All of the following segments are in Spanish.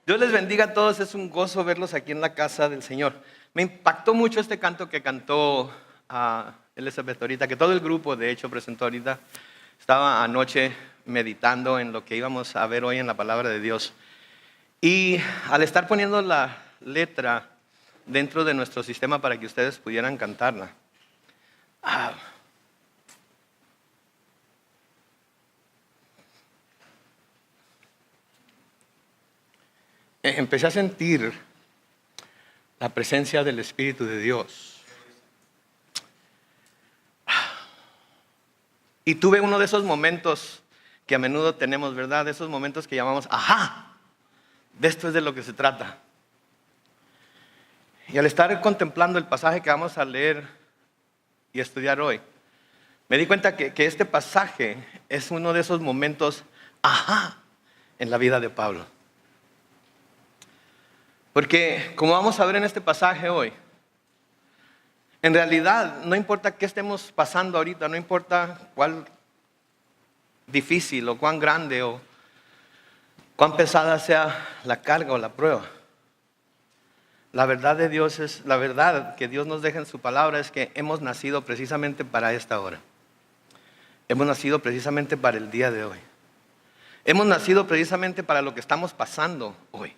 Dios les bendiga a todos, es un gozo verlos aquí en la casa del Señor. Me impactó mucho este canto que cantó Elizabeth ahorita, que todo el grupo de hecho presentó ahorita. Estaba anoche meditando en lo que íbamos a ver hoy en la palabra de Dios. Y al estar poniendo la letra dentro de nuestro sistema para que ustedes pudieran cantarla, empecé a sentir la presencia del Espíritu de Dios. Y tuve uno de esos momentos que a menudo tenemos, ¿verdad? De esos momentos que llamamos, ¡ajá! De esto es de lo que se trata. Y al estar contemplando el pasaje que vamos a leer y estudiar hoy, me di cuenta que este pasaje es uno de esos momentos, ¡ajá!, en la vida de Pablo. Porque como vamos a ver en este pasaje hoy, en realidad no importa qué estemos pasando ahorita, no importa cuán difícil o cuán grande o cuán pesada sea la carga o la prueba. La verdad de Dios es, la verdad que Dios nos deja en su palabra es que hemos nacido precisamente para esta hora. Hemos nacido precisamente para el día de hoy. Hemos nacido precisamente para lo que estamos pasando hoy.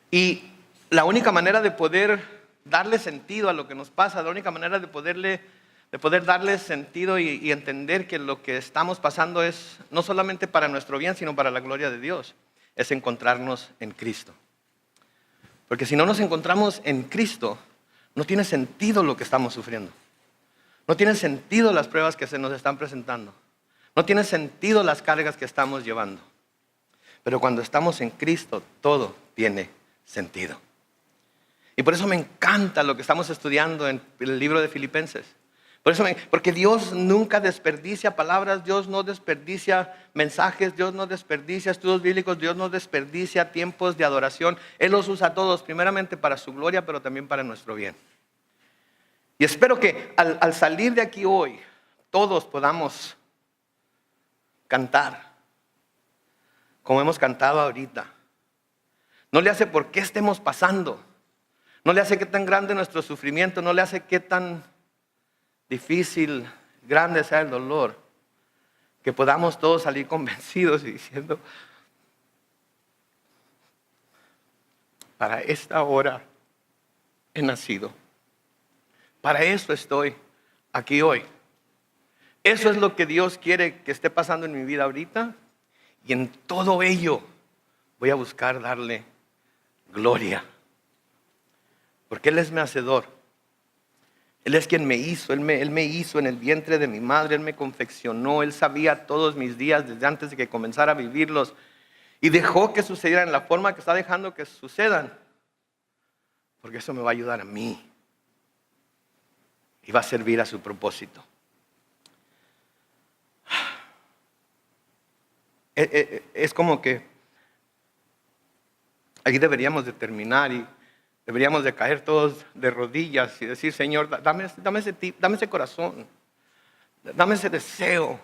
Y la única manera de poder darle sentido a lo que nos pasa, la única manera de poder darle sentido y entender que lo que estamos pasando es no solamente para nuestro bien, sino para la gloria de Dios, es encontrarnos en Cristo. Porque si no nos encontramos en Cristo, no tiene sentido lo que estamos sufriendo. No tiene sentido las pruebas que se nos están presentando. No tiene sentido las cargas que estamos llevando. Pero cuando estamos en Cristo, todo tiene sentido. Y por eso me encanta lo que estamos estudiando en el libro de Filipenses. Porque Dios nunca desperdicia palabras, Dios no desperdicia mensajes, Dios no desperdicia estudios bíblicos, Dios no desperdicia tiempos de adoración. Él los usa todos, primeramente para su gloria, pero también para nuestro bien. Y espero que al salir de aquí hoy, todos podamos cantar como hemos cantado ahorita. No le hace por qué estemos pasando, no le hace qué tan grande nuestro sufrimiento, no le hace qué tan difícil, grande sea el dolor, que podamos todos salir convencidos y diciendo, para esta hora he nacido, para eso estoy aquí hoy. Eso es lo que Dios quiere que esté pasando en mi vida ahorita, y en todo ello voy a buscar darle gloria, porque Él es mi hacedor. Él es quien me hizo, Él me hizo en el vientre de mi madre, Él me confeccionó, Él sabía todos mis días desde antes de que comenzara a vivirlos y dejó que sucedieran en la forma que está dejando que sucedan, porque eso me va a ayudar a mí y va a servir a su propósito. Es como que aquí deberíamos de terminar y deberíamos de caer todos de rodillas y decir, Señor, dame ese corazón, dame ese deseo,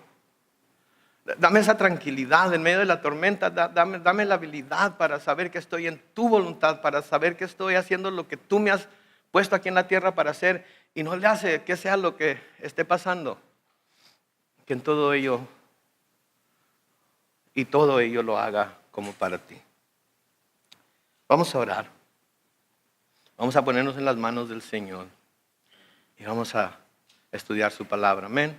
dame esa tranquilidad en medio de la tormenta, dame la habilidad para saber que estoy en tu voluntad, para saber que estoy haciendo lo que tú me has puesto aquí en la tierra para hacer, y no le hace que sea lo que esté pasando, que en todo ello lo haga como para ti. Vamos a orar. Vamos a ponernos en las manos del Señor y vamos a estudiar su palabra. Amén.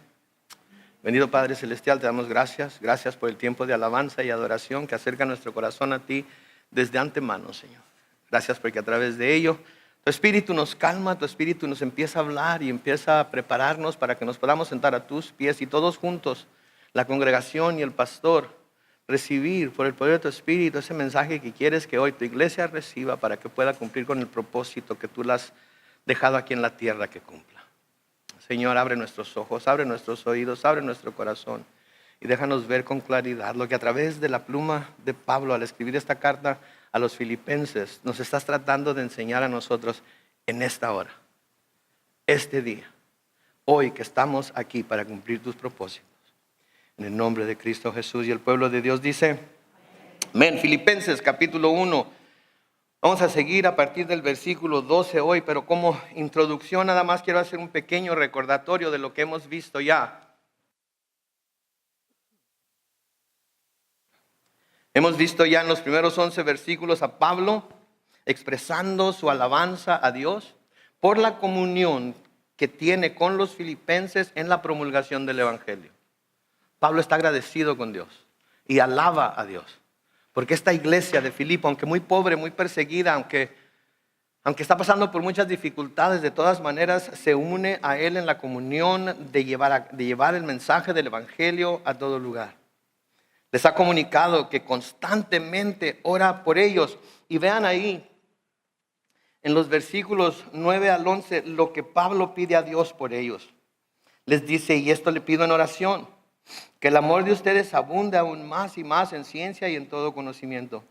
Bendito Padre Celestial, te damos gracias. Gracias por el tiempo de alabanza y adoración que acerca nuestro corazón a ti desde antemano, Señor. Gracias porque a través de ello tu Espíritu nos calma, tu Espíritu nos empieza a hablar y empieza a prepararnos para que nos podamos sentar a tus pies y todos juntos, la congregación y el pastor, recibir por el poder de tu Espíritu ese mensaje que quieres que hoy tu iglesia reciba para que pueda cumplir con el propósito que tú le has dejado aquí en la tierra que cumpla. Señor, abre nuestros ojos, abre nuestros oídos, abre nuestro corazón y déjanos ver con claridad lo que a través de la pluma de Pablo al escribir esta carta a los filipenses nos estás tratando de enseñar a nosotros en esta hora, este día, hoy que estamos aquí para cumplir tus propósitos. En el nombre de Cristo Jesús, y el pueblo de Dios dice, Amén. Filipenses capítulo 1. Vamos a seguir a partir del versículo 12 hoy, pero como introducción nada más quiero hacer un pequeño recordatorio de lo que hemos visto ya. Hemos visto ya en los primeros 11 versículos a Pablo expresando su alabanza a Dios por la comunión que tiene con los filipenses en la promulgación del Evangelio. Pablo está agradecido con Dios y alaba a Dios. Porque esta iglesia de Filipo, aunque muy pobre, muy perseguida, aunque está pasando por muchas dificultades, de todas maneras se une a él en la comunión de llevar el mensaje del Evangelio a todo lugar. Les ha comunicado que constantemente ora por ellos. Y vean ahí, en los versículos 9 al 11, lo que Pablo pide a Dios por ellos. Les dice, y esto le pido en oración, que el amor de ustedes abunde aún más y más en ciencia y en todo conocimiento,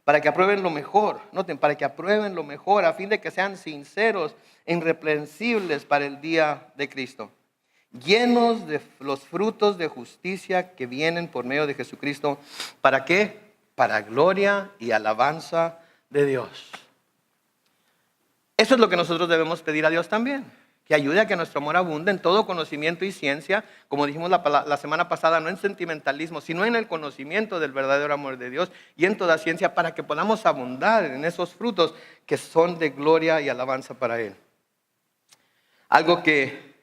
para que aprueben lo mejor, noten, para que aprueben lo mejor, a fin de que sean sinceros e irreprensibles para el día de Cristo, llenos de los frutos de justicia que vienen por medio de Jesucristo. ¿Para qué? Para gloria y alabanza de Dios. Eso es lo que nosotros debemos pedir a Dios también. Que ayude a que nuestro amor abunde en todo conocimiento y ciencia, como dijimos la semana pasada, no en sentimentalismo, sino en el conocimiento del verdadero amor de Dios y en toda ciencia, para que podamos abundar en esos frutos que son de gloria y alabanza para Él. Algo que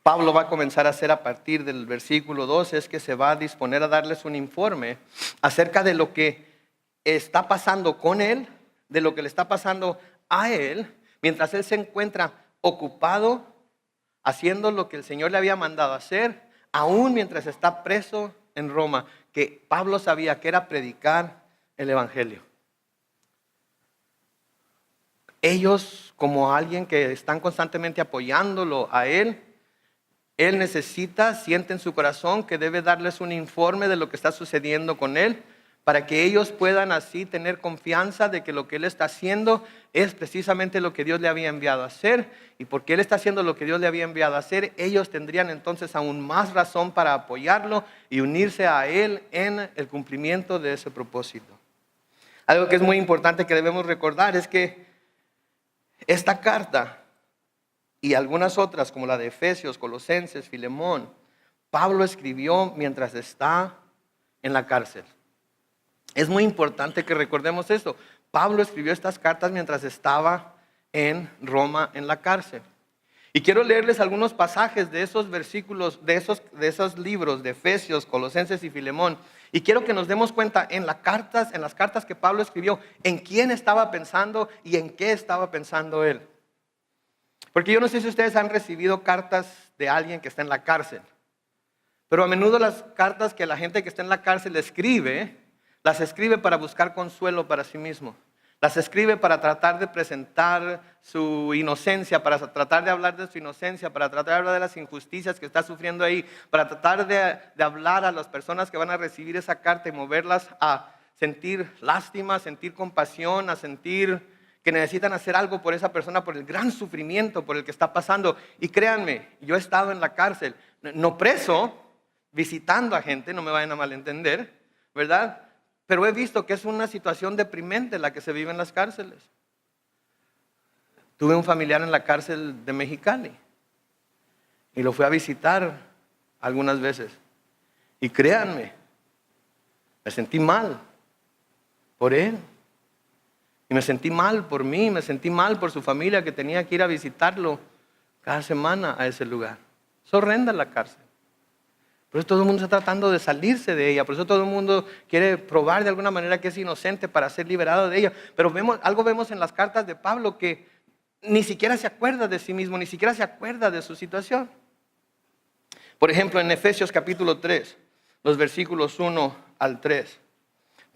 Pablo va a comenzar a hacer a partir del versículo 12 es que se va a disponer a darles un informe acerca de lo que está pasando con Él, de lo que le está pasando a Él, mientras Él se encuentra ocupado haciendo lo que el Señor le había mandado hacer, aún mientras está preso en Roma, que Pablo sabía que era predicar el Evangelio. Ellos, como alguien que están constantemente apoyándolo a él necesita, siente en su corazón que debe darles un informe de lo que está sucediendo con él, para que ellos puedan así tener confianza de que lo que él está haciendo es precisamente lo que Dios le había enviado a hacer. Y porque él está haciendo lo que Dios le había enviado a hacer, ellos tendrían entonces aún más razón para apoyarlo y unirse a él en el cumplimiento de ese propósito. Algo que es muy importante que debemos recordar es que esta carta y algunas otras como la de Efesios, Colosenses, Filemón, Pablo escribió mientras está en la cárcel. Es muy importante que recordemos esto. Pablo escribió estas cartas mientras estaba en Roma, en la cárcel. Y quiero leerles algunos pasajes de esos versículos, de esos libros de Efesios, Colosenses y Filemón. Y quiero que nos demos cuenta en las cartas que Pablo escribió, en quién estaba pensando y en qué estaba pensando él. Porque yo no sé si ustedes han recibido cartas de alguien que está en la cárcel. Pero a menudo las cartas que la gente que está en la cárcel escribe, las escribe para buscar consuelo para sí mismo. Las escribe para tratar de presentar su inocencia, para tratar de hablar de su inocencia, para tratar de hablar de las injusticias que está sufriendo ahí, para tratar de hablar a las personas que van a recibir esa carta y moverlas a sentir lástima, a sentir compasión, a sentir que necesitan hacer algo por esa persona, por el gran sufrimiento por el que está pasando. Y créanme, yo he estado en la cárcel, no preso, visitando a gente, no me vayan a malentender, ¿verdad? Pero he visto que es una situación deprimente la que se vive en las cárceles. Tuve un familiar en la cárcel de Mexicali y lo fui a visitar algunas veces. Y créanme, me sentí mal por él. Y me sentí mal por mí, me sentí mal por su familia que tenía que ir a visitarlo cada semana a ese lugar. Es horrenda la cárcel. Por eso todo el mundo está tratando de salirse de ella. Por eso todo el mundo quiere probar de alguna manera que es inocente para ser liberado de ella. Pero vemos en las cartas de Pablo que ni siquiera se acuerda de sí mismo, ni siquiera se acuerda de su situación. Por ejemplo, en Efesios capítulo 3, los versículos 1 al 3.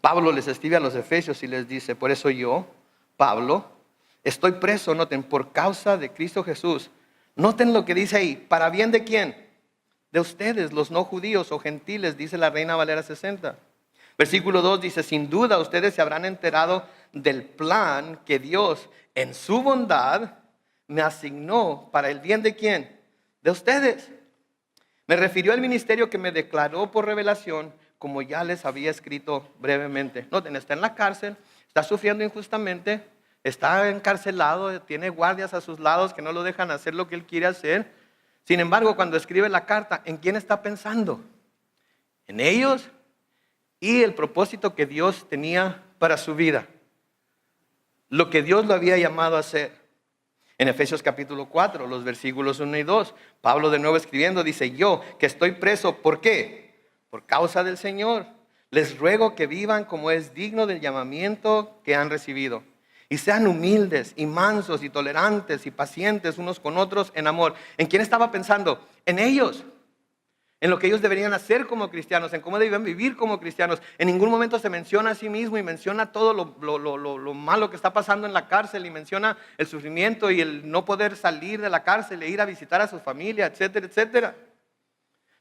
Pablo les escribe a los efesios y les dice, por eso yo, Pablo, estoy preso, noten, por causa de Cristo Jesús. Noten lo que dice ahí, ¿para bien de quién? De ustedes, los no judíos o gentiles, dice la Reina Valera 60. Versículo 2 dice, sin duda ustedes se habrán enterado del plan que Dios en su bondad me asignó para el bien de quién? De ustedes. Me refirió al ministerio que me declaró por revelación como ya les había escrito brevemente. Noten, está en la cárcel, está sufriendo injustamente, está encarcelado, tiene guardias a sus lados que no lo dejan hacer lo que él quiere hacer. Sin embargo, cuando escribe la carta, ¿en quién está pensando? En ellos y el propósito que Dios tenía para su vida. Lo que Dios lo había llamado a hacer. En Efesios capítulo 4, los versículos 1 y 2, Pablo de nuevo escribiendo dice: yo que estoy preso, ¿por qué? Por causa del Señor. Les ruego que vivan como es digno del llamamiento que han recibido. Y sean humildes y mansos y tolerantes y pacientes unos con otros en amor. ¿En quién estaba pensando? En ellos. En lo que ellos deberían hacer como cristianos, en cómo debían vivir como cristianos. En ningún momento se menciona a sí mismo y menciona todo lo malo que está pasando en la cárcel, y menciona el sufrimiento y el no poder salir de la cárcel e ir a visitar a su familia, etcétera, etcétera.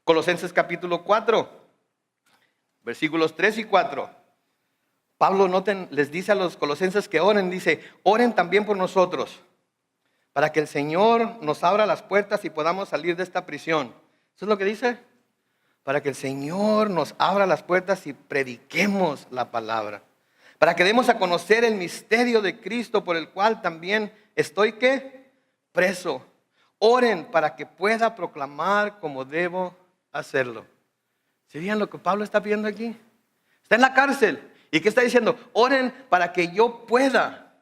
Colosenses capítulo 4, versículos 3 y 4. Pablo, noten, les dice a los colosenses que oren, dice: oren también por nosotros, para que el Señor nos abra las puertas y podamos salir de esta prisión. ¿Eso es lo que dice? Para que el Señor nos abra las puertas y prediquemos la palabra. Para que demos a conocer el misterio de Cristo, por el cual también estoy, ¿qué? Preso. Oren para que pueda proclamar como debo hacerlo. ¿Sí vean lo que Pablo está pidiendo aquí? Está en la cárcel. ¿Y qué está diciendo? Oren para que yo pueda.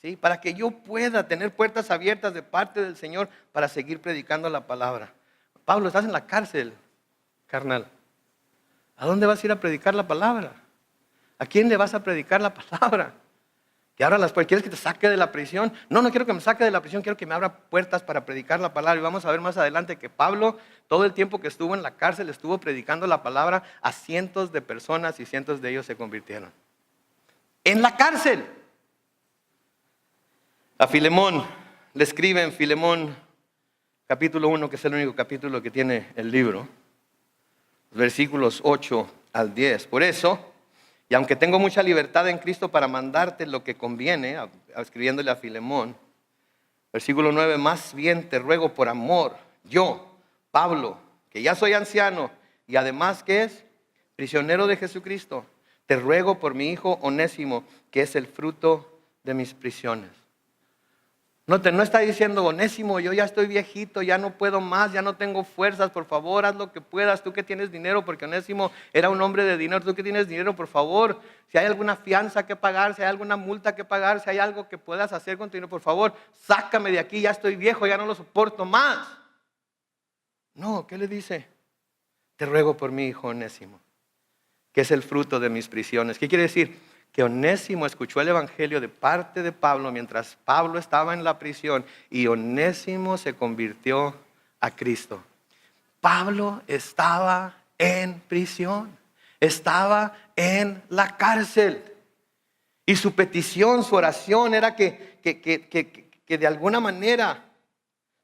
¿Sí? Para que yo pueda tener puertas abiertas de parte del Señor para seguir predicando la palabra. Pablo, estás en la cárcel, carnal. ¿A dónde vas a ir a predicar la palabra? ¿A quién le vas a predicar la palabra? Que abra las puertas. ¿Quieres que te saque de la prisión? No, no quiero que me saque de la prisión, quiero que me abra puertas para predicar la palabra. Y vamos a ver más adelante que Pablo, todo el tiempo que estuvo en la cárcel, estuvo predicando la palabra a cientos de personas y cientos de ellos se convirtieron. En la cárcel. A Filemón le escribe en Filemón capítulo 1, que es el único capítulo que tiene el libro, versículos 8 al 10. Por eso, y aunque tengo mucha libertad en Cristo para mandarte lo que conviene, escribiéndole a Filemón, versículo 9, más bien te ruego por amor, yo, Pablo, que ya soy anciano y además que es prisionero de Jesucristo, te ruego por mi hijo Onésimo, que es el fruto de mis prisiones. No está diciendo: Onésimo, yo ya estoy viejito, ya no puedo más, ya no tengo fuerzas, por favor, haz lo que puedas, tú que tienes dinero, porque Onésimo era un hombre de dinero, tú que tienes dinero, por favor, si hay alguna fianza que pagar, si hay alguna multa que pagar, si hay algo que puedas hacer con tu dinero, por favor, sácame de aquí, ya estoy viejo, ya no lo soporto más. No, ¿qué le dice? Te ruego por mi hijo Onésimo, que es el fruto de mis prisiones. ¿Qué quiere decir? Que Onésimo escuchó el evangelio de parte de Pablo mientras Pablo estaba en la prisión y Onésimo se convirtió a Cristo. Pablo estaba en prisión, estaba en la cárcel y su petición, su oración era que de alguna manera,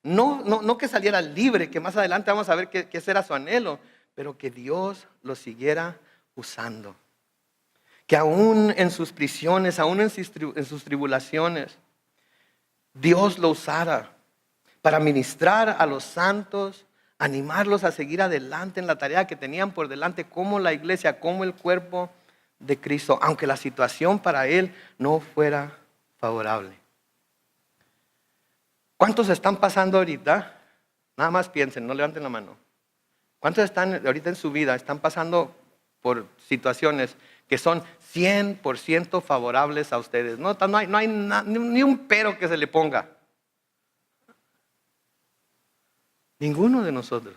no que saliera libre, que más adelante vamos a ver que ese era su anhelo, pero que Dios lo siguiera usando. Que aún en sus prisiones, aún en sus tribulaciones, Dios lo usara para ministrar a los santos, animarlos a seguir adelante en la tarea que tenían por delante como la iglesia, como el cuerpo de Cristo, aunque la situación para él no fuera favorable. ¿Cuántos están pasando ahorita? Nada más piensen, no levanten la mano. ¿Cuántos están ahorita en su vida, están pasando por situaciones que son 100% favorables a ustedes? No hay ni un pero que se le ponga. Ninguno de nosotros.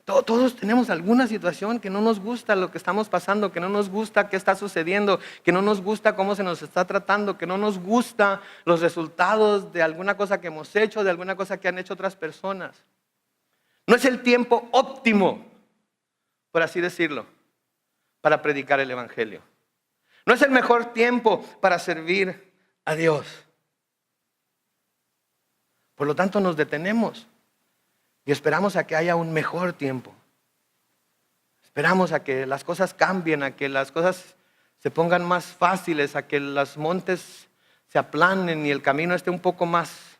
Todos tenemos alguna situación que no nos gusta lo que estamos pasando, que no nos gusta qué está sucediendo, que no nos gusta cómo se nos está tratando, que no nos gusta los resultados de alguna cosa que hemos hecho, de alguna cosa que han hecho otras personas. No es el tiempo óptimo, por así decirlo, para predicar el evangelio. No es el mejor tiempo para servir a Dios. Por lo tanto, nos detenemos y esperamos a que haya un mejor tiempo. Esperamos a que las cosas cambien, a que las cosas se pongan más fáciles, a que los montes se aplanen y el camino esté un poco más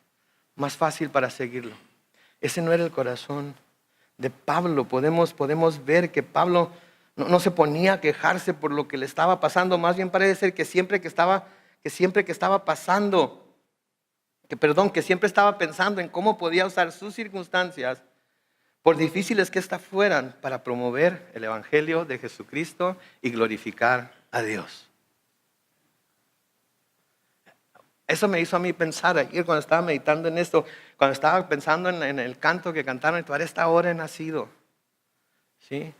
fácil para seguirlo. Ese no era el corazón de Pablo podemos ver que Pablo no se ponía a quejarse por lo que le estaba pasando. Más bien parece ser que siempre que estaba pasando, que siempre estaba pensando en cómo podía usar sus circunstancias, por difíciles que éstas fueran, para promover el evangelio de Jesucristo y glorificar a Dios. Eso me hizo a mí pensar ayer cuando estaba meditando en esto, cuando estaba pensando en el canto que cantaron, y toda esta hora he nacido. ¿Sí?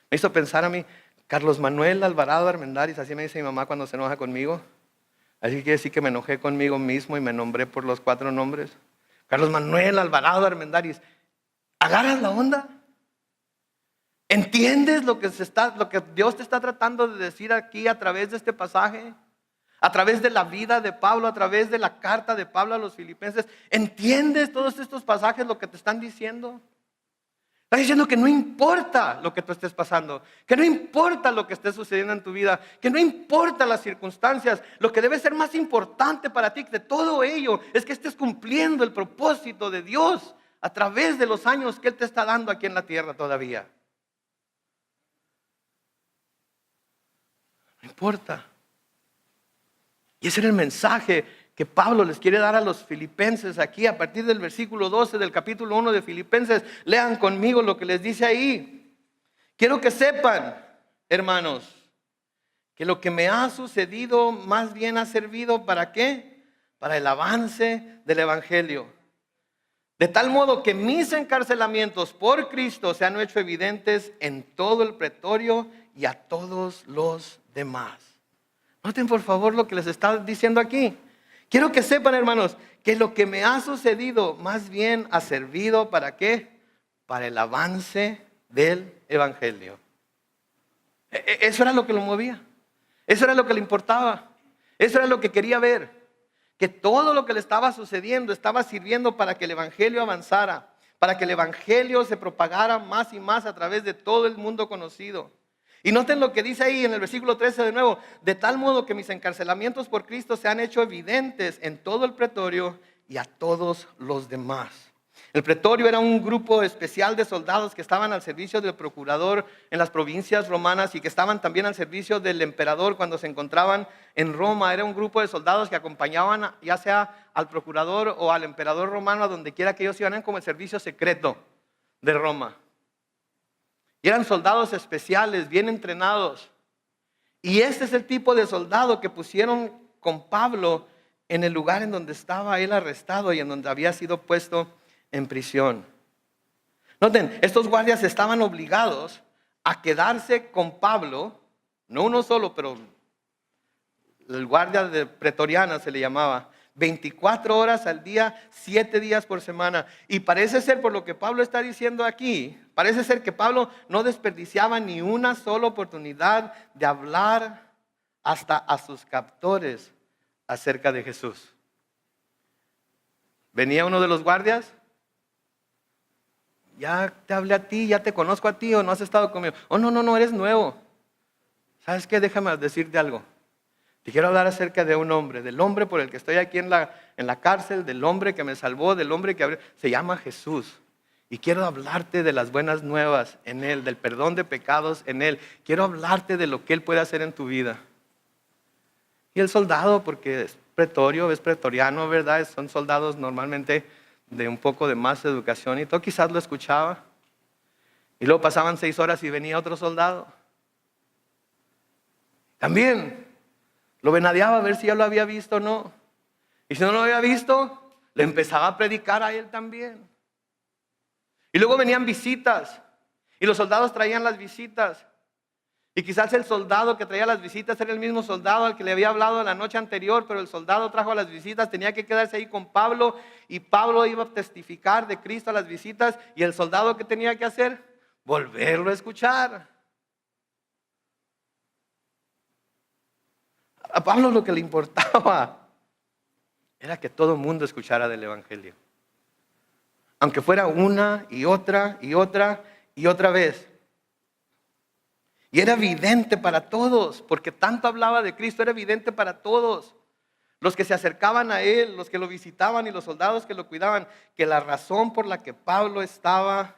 Me hizo pensar a mí, Carlos Manuel Alvarado Armendáriz, así me dice mi mamá cuando se enoja conmigo. Así quiere decir que me enojé conmigo mismo y me nombré por los 4 nombres. Carlos Manuel Alvarado Armendáriz. ¿Agarras la onda? ¿Entiendes lo que Dios te está tratando de decir aquí a través de este pasaje? A través de la vida de Pablo, a través de la carta de Pablo a los filipenses. ¿Entiendes todos estos pasajes lo que te están diciendo? Está diciendo que no importa lo que tú estés pasando, que no importa lo que esté sucediendo en tu vida, que no importa las circunstancias. Lo que debe ser más importante para ti de todo ello es que estés cumpliendo el propósito de Dios a través de los años que Él te está dando aquí en la tierra todavía. No importa. Y ese era el mensaje que Pablo les quiere dar a los filipenses aquí a partir del versículo 12 del capítulo 1 de Filipenses. Lean conmigo lo que les dice ahí. Quiero que sepan, hermanos, que lo que me ha sucedido más bien ha servido ¿para qué? Para el avance del evangelio. De tal modo que mis encarcelamientos por Cristo se han hecho evidentes en todo el pretorio y a todos los demás. Noten por favor lo que les está diciendo aquí. Quiero que sepan, hermanos, que lo que me ha sucedido más bien ha servido ¿para qué? Para el avance del evangelio. Eso era lo que lo movía. Eso era lo que le importaba. Eso era lo que quería ver. Que todo lo que le estaba sucediendo estaba sirviendo para que el evangelio avanzara, para que el evangelio se propagara más y más a través de todo el mundo conocido. Y noten lo que dice ahí en el versículo 13 de nuevo. De tal modo que mis encarcelamientos por Cristo se han hecho evidentes en todo el pretorio y a todos los demás. El pretorio era un grupo especial de soldados que estaban al servicio del procurador en las provincias romanas y que estaban también al servicio del emperador cuando se encontraban en Roma. Era un grupo de soldados que acompañaban ya sea al procurador o al emperador romano a donde quiera que ellos iban, como el servicio secreto de Roma. Y eran soldados especiales, bien entrenados. Y este es el tipo de soldado que pusieron con Pablo en el lugar en donde estaba él arrestado y en donde había sido puesto en prisión. Noten, estos guardias estaban obligados a quedarse con Pablo, no uno solo, pero el guardia de pretoriana se le llamaba, 24 horas al día, 7 días por semana. Y parece ser, por lo que Pablo está diciendo aquí, parece ser que Pablo no desperdiciaba ni una sola oportunidad de hablar hasta a sus captores acerca de Jesús. Venía uno de los guardias, ya te hablé a ti, ya te conozco a ti, o no has estado conmigo. Oh, no, eres nuevo. ¿Sabes qué? Déjame decirte algo. Te quiero hablar acerca de un hombre, del hombre por el que estoy aquí en la cárcel, del hombre que me salvó, del hombre que abrió. Se llama Jesús. Y quiero hablarte de las buenas nuevas en Él, del perdón de pecados en Él. Quiero hablarte de lo que Él puede hacer en tu vida. Y el soldado, porque es pretorio, es pretoriano, ¿verdad? Son soldados normalmente de un poco de más educación y todo, quizás lo escuchaba. Y luego pasaban 6 horas y venía otro soldado. También lo venadeaba a ver si ya lo había visto o no. Y si no lo había visto, le empezaba a predicar a él también. Y luego venían visitas. Y los soldados traían las visitas. Y quizás el soldado que traía las visitas era el mismo soldado al que le había hablado la noche anterior, pero el soldado trajo las visitas, tenía que quedarse ahí con Pablo. Y Pablo iba a testificar de Cristo a las visitas. Y el soldado, ¿qué tenía que hacer? Volverlo a escuchar. A Pablo lo que le importaba era que todo el mundo escuchara del evangelio. Aunque fuera una y otra y otra y otra vez. Y era evidente para todos, porque tanto hablaba de Cristo, era evidente para todos. Los que se acercaban a él, los que lo visitaban y los soldados que lo cuidaban, que la razón por la que Pablo estaba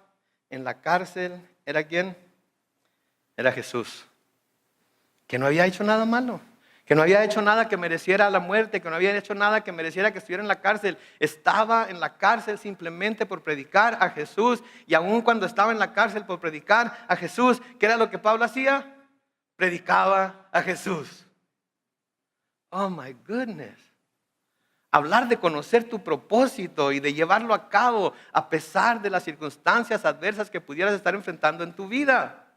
en la cárcel era ¿quién? Era Jesús. Que no había hecho nada malo, que no había hecho nada que mereciera la muerte, que no había hecho nada que mereciera que estuviera en la cárcel. Estaba en la cárcel simplemente por predicar a Jesús. Y aun cuando estaba en la cárcel por predicar a Jesús, ¿qué era lo que Pablo hacía? Predicaba a Jesús. Oh my goodness. Hablar de conocer tu propósito y de llevarlo a cabo a pesar de las circunstancias adversas que pudieras estar enfrentando en tu vida.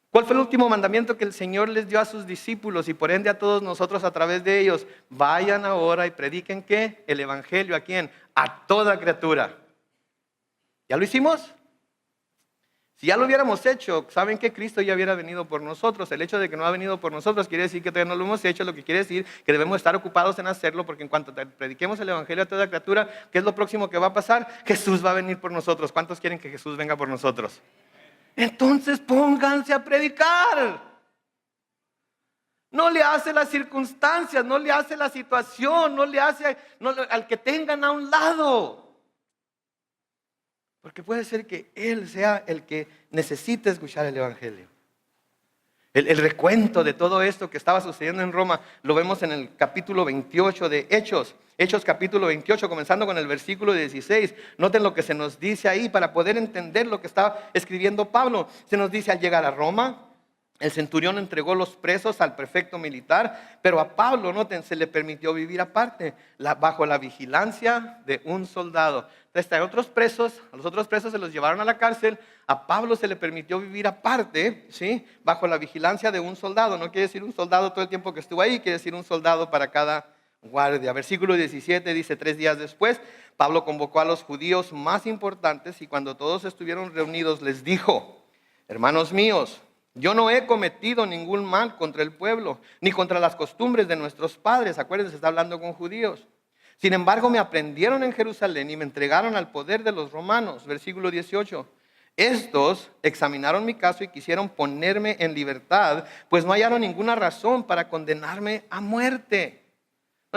¿Cuál fue el último mandamiento que el Señor les dio a sus discípulos y por ende a todos nosotros a través de ellos? Vayan ahora y prediquen ¿qué? El evangelio. ¿A quién? A toda criatura. ¿Ya lo hicimos? Si ya lo hubiéramos hecho, ¿saben que Cristo ya hubiera venido por nosotros? El hecho de que no ha venido por nosotros quiere decir que todavía no lo hemos hecho, lo que quiere decir que debemos estar ocupados en hacerlo, porque en cuanto prediquemos el evangelio a toda criatura, ¿qué es lo próximo que va a pasar? Jesús va a venir por nosotros. ¿Cuántos quieren que Jesús venga por nosotros? Entonces pónganse a predicar. No le hace las circunstancias, no le hace la situación, no le hace al que tengan a un lado. Porque puede ser que Él sea el que necesite escuchar el evangelio. El recuento de todo esto que estaba sucediendo en Roma lo vemos en el capítulo 28 de Hechos. Hechos capítulo 28, comenzando con el versículo 16. Noten lo que se nos dice ahí para poder entender lo que está escribiendo Pablo. Se nos dice: al llegar a Roma, el centurión entregó los presos al prefecto militar, pero a Pablo, noten, se le permitió vivir aparte, bajo la vigilancia de un soldado. Entonces, a los otros presos se los llevaron a la cárcel. A Pablo se le permitió vivir aparte, ¿sí? Bajo la vigilancia de un soldado. No quiere decir un soldado todo el tiempo que estuvo ahí, quiere decir un soldado para cada guardia. Versículo 17 dice: 3 días después, Pablo convocó a los judíos más importantes y cuando todos estuvieron reunidos les dijo: hermanos míos, yo no he cometido ningún mal contra el pueblo, ni contra las costumbres de nuestros padres. Acuérdense, está hablando con judíos. Sin embargo, me aprendieron en Jerusalén y me entregaron al poder de los romanos. Versículo 18. Estos examinaron mi caso y quisieron ponerme en libertad, pues no hallaron ninguna razón para condenarme a muerte.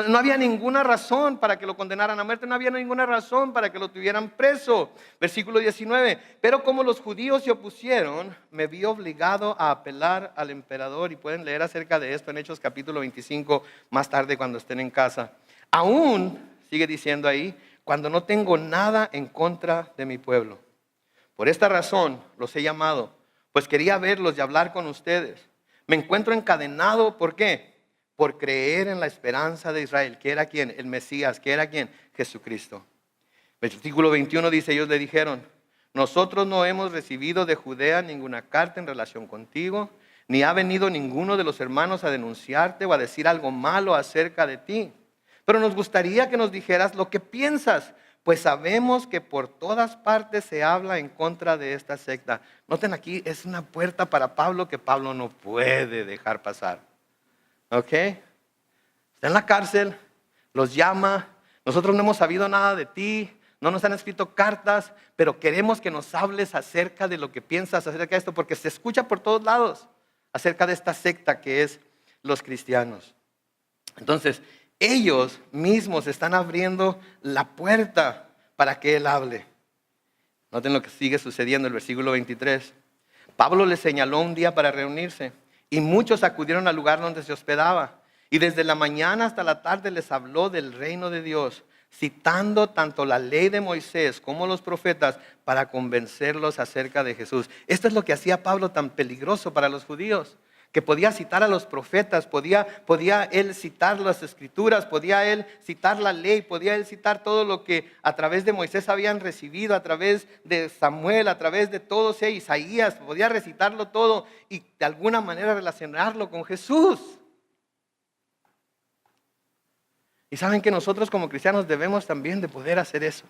No había ninguna razón para que lo condenaran a muerte, no había ninguna razón para que lo tuvieran preso. Versículo 19, pero como los judíos se opusieron, me vi obligado a apelar al emperador. Y pueden leer acerca de esto en Hechos capítulo 25, más tarde cuando estén en casa. Aún, sigue diciendo ahí, cuando no tengo nada en contra de mi pueblo. Por esta razón los he llamado, pues quería verlos y hablar con ustedes. Me encuentro encadenado, ¿por qué? Por creer en la esperanza de Israel. ¿Que era quién? El Mesías. ¿Que era quién? Jesucristo. Versículo 21 dice: ellos le dijeron: nosotros no hemos recibido de Judea ninguna carta en relación contigo, ni ha venido ninguno de los hermanos a denunciarte o a decir algo malo acerca de ti. Pero nos gustaría que nos dijeras lo que piensas, pues sabemos que por todas partes se habla en contra de esta secta. Noten aquí, es una puerta para Pablo que Pablo no puede dejar pasar. ¿Ok? Está en la cárcel, los llama. Nosotros no hemos sabido nada de ti, no nos han escrito cartas, pero queremos que nos hables acerca de lo que piensas acerca de esto, porque se escucha por todos lados acerca de esta secta que es los cristianos. Entonces, ellos mismos están abriendo la puerta para que él hable. Noten lo que sigue sucediendo en el versículo 23. Pablo les señaló un día para reunirse y muchos acudieron al lugar donde se hospedaba. Y desde la mañana hasta la tarde les habló del reino de Dios, citando tanto la ley de Moisés como los profetas para convencerlos acerca de Jesús. Esto es lo que hacía Pablo tan peligroso para los judíos, que podía citar a los profetas, podía él citar las escrituras, podía él citar la ley, podía él citar todo lo que a través de Moisés habían recibido, a través de Samuel, a través de todos ellos, Isaías, podía recitarlo todo y de alguna manera relacionarlo con Jesús. Y saben que nosotros como cristianos debemos también de poder hacer eso.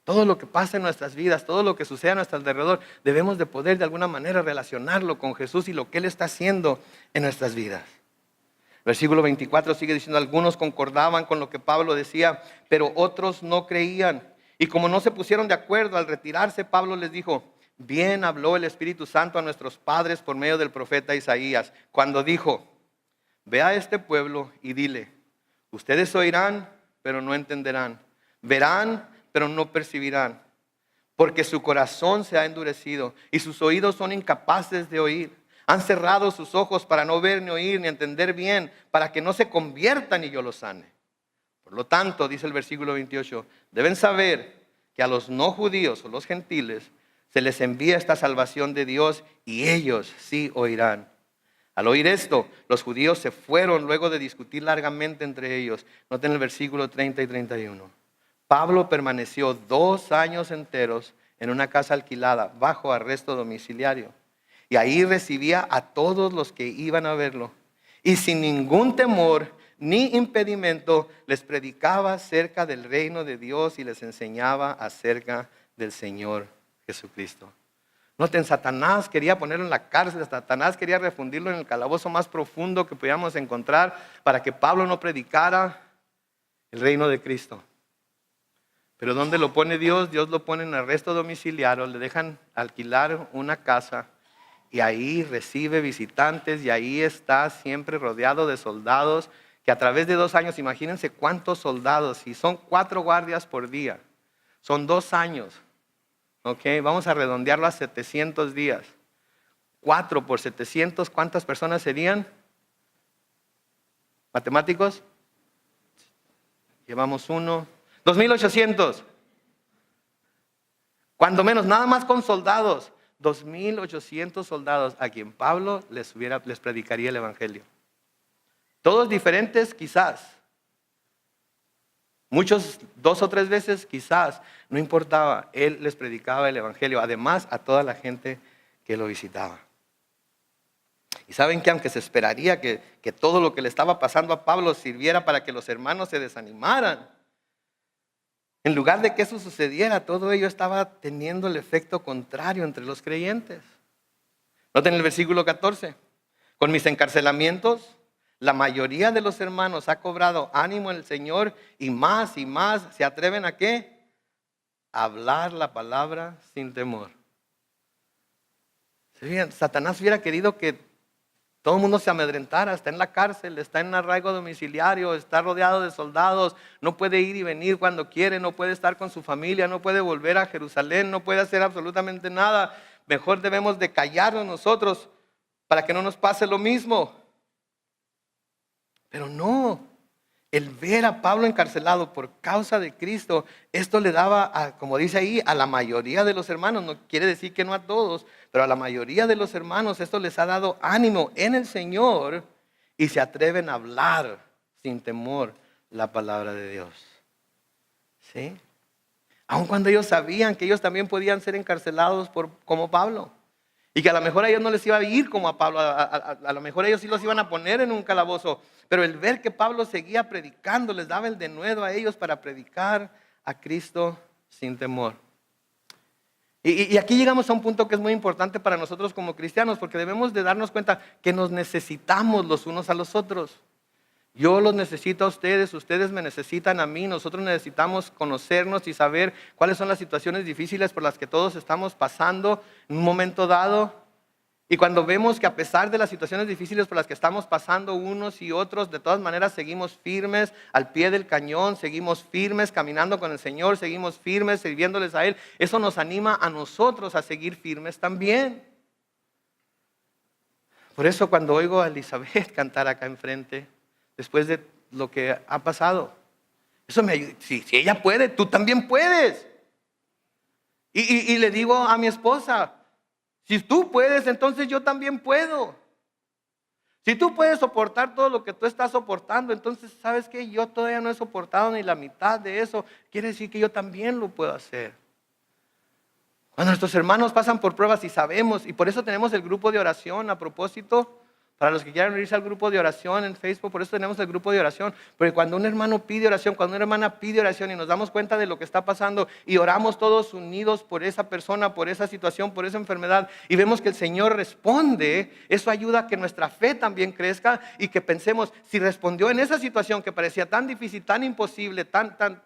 Todo lo que pasa en nuestras vidas, todo lo que sucede a nuestro alrededor, debemos de poder de alguna manera relacionarlo con Jesús y lo que Él está haciendo en nuestras vidas. Versículo 24 sigue diciendo: algunos concordaban con lo que Pablo decía, pero otros no creían. Y como no se pusieron de acuerdo, al retirarse, Pablo les dijo: bien habló el Espíritu Santo a nuestros padres por medio del profeta Isaías, cuando dijo: ve a este pueblo y dile, ustedes oirán, pero no entenderán, verán, pero no percibirán, porque su corazón se ha endurecido y sus oídos son incapaces de oír. Han cerrado sus ojos para no ver, ni oír, ni entender bien, para que no se conviertan y yo los sane. Por lo tanto, dice el versículo 28, deben saber que a los no judíos o los gentiles se les envía esta salvación de Dios y ellos sí oirán. Al oír esto, los judíos se fueron luego de discutir largamente entre ellos. Noten el versículo 30 y 31. Pablo permaneció 2 años enteros en una casa alquilada bajo arresto domiciliario. Y ahí recibía a todos los que iban a verlo. Y sin ningún temor ni impedimento les predicaba acerca del reino de Dios y les enseñaba acerca del Señor Jesucristo. Noten, Satanás quería ponerlo en la cárcel, Satanás quería refundirlo en el calabozo más profundo que pudiéramos encontrar para que Pablo no predicara el reino de Cristo. Pero ¿dónde lo pone Dios? Dios lo pone en arresto domiciliario, le dejan alquilar una casa y ahí recibe visitantes y ahí está siempre rodeado de soldados que a través de 2 años, imagínense cuántos soldados, si son 4 guardias por día, son 2 años. Okay, vamos a redondearlo a 700 días. 4 por 700, ¿cuántas personas serían? ¿Matemáticos? Llevamos 1. 2,800. Cuando menos, nada más con soldados. 2,800 soldados a quien Pablo les predicaría el evangelio. Todos diferentes, quizás. Muchos 2 o 3 veces, quizás. No importaba, él les predicaba el evangelio. Además, a toda la gente que lo visitaba. Y saben que aunque se esperaría que todo lo que le estaba pasando a Pablo sirviera para que los hermanos se desanimaran, en lugar de que eso sucediera, todo ello estaba teniendo el efecto contrario entre los creyentes. Noten el versículo 14. Con mis encarcelamientos, la mayoría de los hermanos ha cobrado ánimo en el Señor y más se atreven a ¿qué? A hablar la palabra sin temor. Satanás hubiera querido que todo el mundo se amedrentara, está en la cárcel, está en un arraigo domiciliario, está rodeado de soldados, no puede ir y venir cuando quiere, no puede estar con su familia, no puede volver a Jerusalén, no puede hacer absolutamente nada. Mejor debemos de callarnos nosotros para que no nos pase lo mismo. Pero no, el ver a Pablo encarcelado por causa de Cristo, esto le daba, como dice ahí, a la mayoría de los hermanos, no quiere decir que no a todos, pero a la mayoría de los hermanos esto les ha dado ánimo en el Señor y se atreven a hablar sin temor la palabra de Dios. ¿Sí? Aun cuando ellos sabían que ellos también podían ser encarcelados como Pablo. Y que a lo mejor a ellos no les iba a ir como a Pablo, a lo mejor ellos sí los iban a poner en un calabozo. Pero el ver que Pablo seguía predicando les daba el denuedo a ellos para predicar a Cristo sin temor. Y aquí llegamos a un punto que es muy importante para nosotros como cristianos, porque debemos de darnos cuenta que nos necesitamos los unos a los otros. Yo los necesito a ustedes me necesitan a mí, nosotros necesitamos conocernos y saber cuáles son las situaciones difíciles por las que todos estamos pasando en un momento dado. Y cuando vemos que a pesar de las situaciones difíciles por las que estamos pasando unos y otros, de todas maneras seguimos firmes al pie del cañón, seguimos firmes caminando con el Señor, seguimos firmes sirviéndoles a Él, eso nos anima a nosotros a seguir firmes también. Por eso cuando oigo a Elizabeth cantar acá enfrente, después de lo que ha pasado, eso me ayuda. Si ella puede, tú también puedes. Y le digo a mi esposa, si tú puedes, entonces yo también puedo. Si tú puedes soportar todo lo que tú estás soportando, entonces, ¿sabes qué? Yo todavía no he soportado ni la mitad de eso. Quiere decir que yo también lo puedo hacer. Cuando nuestros hermanos pasan por pruebas y sabemos, y por eso tenemos el grupo de oración a propósito, para los que quieran unirse al grupo de oración en Facebook, por eso tenemos el grupo de oración. Porque cuando un hermano pide oración, cuando una hermana pide oración y nos damos cuenta de lo que está pasando y oramos todos unidos por esa persona, por esa situación, por esa enfermedad y vemos que el Señor responde, eso ayuda a que nuestra fe también crezca y que pensemos, si respondió en esa situación que parecía tan difícil, tan imposible, tan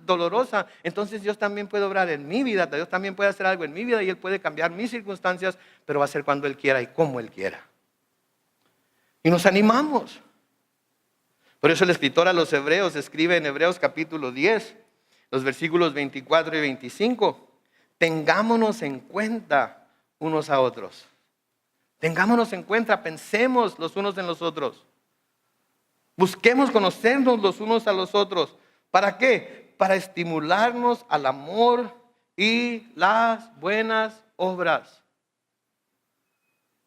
dolorosa, entonces Dios también puede obrar en mi vida, Dios también puede hacer algo en mi vida y Él puede cambiar mis circunstancias, pero va a ser cuando Él quiera y como Él quiera. Y nos animamos. Por eso el escritor a los Hebreos escribe en Hebreos capítulo 10, los versículos 24 y 25. tengámonos en cuenta unos a otros. Tengámonos en cuenta, pensemos los unos en los otros. Busquemos conocernos los unos a los otros. ¿Para qué? Para estimularnos al amor y las buenas obras.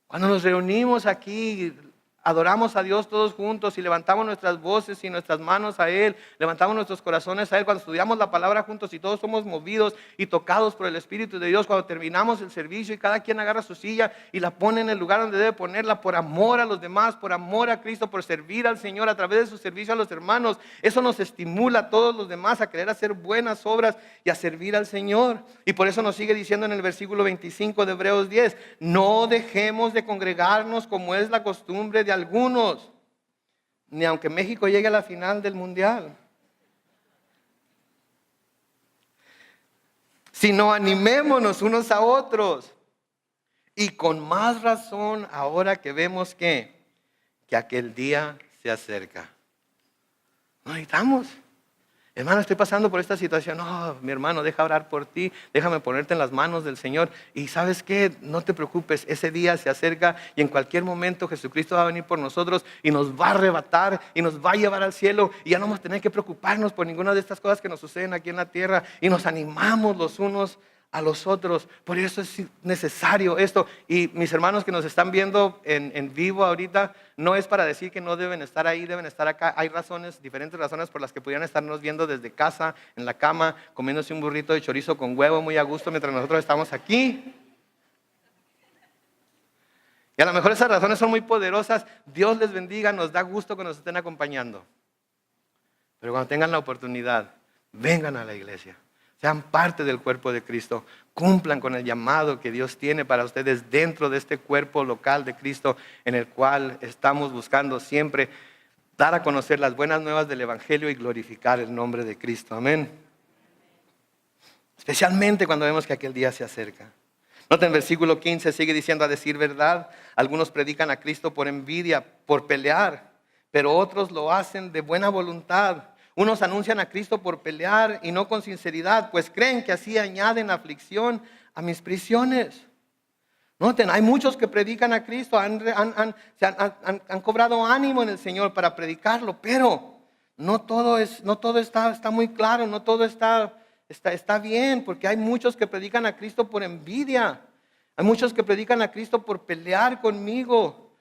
Cuando nos reunimos aquí, adoramos a Dios todos juntos y levantamos nuestras voces y nuestras manos a Él, levantamos nuestros corazones a Él, cuando estudiamos la palabra juntos y todos somos movidos y tocados por el Espíritu de Dios, cuando terminamos el servicio y cada quien agarra su silla y la pone en el lugar donde debe ponerla por amor a los demás, por amor a Cristo, por servir al Señor a través de su servicio a los hermanos, eso nos estimula a todos los demás a querer hacer buenas obras y a servir al Señor. Y por eso nos sigue diciendo en el versículo 25 de Hebreos 10, no dejemos de congregarnos como es la costumbre de algunos, ni aunque México llegue a la final del mundial, sino animémonos unos a otros, y con más razón ahora que vemos que aquel día se acerca. No necesitamos. Hermano, estoy pasando por esta situación. No, mi hermano, deja orar por ti. Déjame ponerte en las manos del Señor. Y ¿sabes qué? No te preocupes. Ese día se acerca y en cualquier momento Jesucristo va a venir por nosotros y nos va a arrebatar y nos va a llevar al cielo. Y ya no vamos a tener que preocuparnos por ninguna de estas cosas que nos suceden aquí en la tierra. Y nos animamos los unos a los otros. Por eso es necesario esto. Y mis hermanos que nos están viendo en vivo ahorita, no es para decir que no deben estar ahí, deben estar acá. Hay razones, diferentes razones por las que pudieran estarnos viendo desde casa, en la cama, comiéndose un burrito de chorizo con huevo muy a gusto mientras nosotros estamos aquí. Y a lo mejor esas razones son muy poderosas. Dios les bendiga, nos da gusto que nos estén acompañando. Pero cuando tengan la oportunidad, vengan a la iglesia. Sean parte del cuerpo de Cristo. Cumplan con el llamado que Dios tiene para ustedes dentro de este cuerpo local de Cristo, en el cual estamos buscando siempre dar a conocer las buenas nuevas del Evangelio y glorificar el nombre de Cristo. Amén. Especialmente cuando vemos que aquel día se acerca. Noten el versículo 15, sigue diciendo: a decir verdad, algunos predican a Cristo por envidia, por pelear, pero otros lo hacen de buena voluntad. Unos anuncian a Cristo por pelear y no con sinceridad, pues creen que así añaden aflicción a mis prisiones. Noten, hay muchos que predican a Cristo, han cobrado ánimo en el Señor para predicarlo, pero no todo está muy claro, no todo está bien, porque hay muchos que predican a Cristo por envidia, hay muchos que predican a Cristo por pelear conmigo,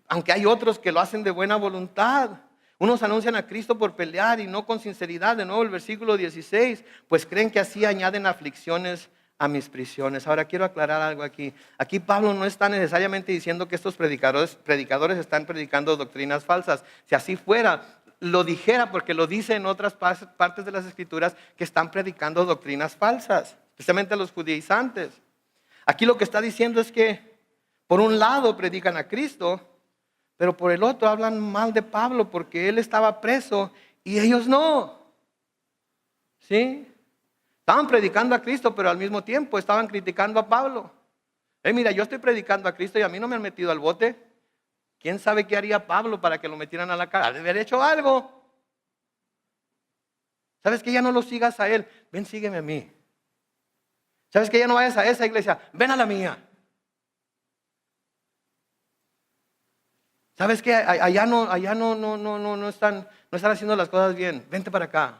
aunque hay otros que lo hacen de buena voluntad. Unos anuncian a Cristo por pelear y no con sinceridad. De nuevo el versículo 16, pues creen que así añaden aflicciones a mis prisiones. Ahora quiero aclarar algo aquí. Aquí Pablo no está necesariamente diciendo que estos predicadores están predicando doctrinas falsas. Si así fuera, lo dijera, porque lo dice en otras partes de las Escrituras que están predicando doctrinas falsas, especialmente a los judaizantes. Aquí lo que está diciendo es que por un lado predican a Cristo, pero por el otro hablan mal de Pablo porque él estaba preso y ellos no. ¿Sí? Estaban predicando a Cristo, pero al mismo tiempo estaban criticando a Pablo. Mira, yo estoy predicando a Cristo y a mí no me han metido al bote. ¿Quién sabe qué haría Pablo para que lo metieran a la cárcel? Debe haber hecho algo. ¿Sabes que ya no lo sigas a él? Ven, sígueme a mí. ¿Sabes que ya no vayas a esa iglesia? Ven a la mía. ¿Sabes qué? Allá no están haciendo las cosas bien. Vente para acá.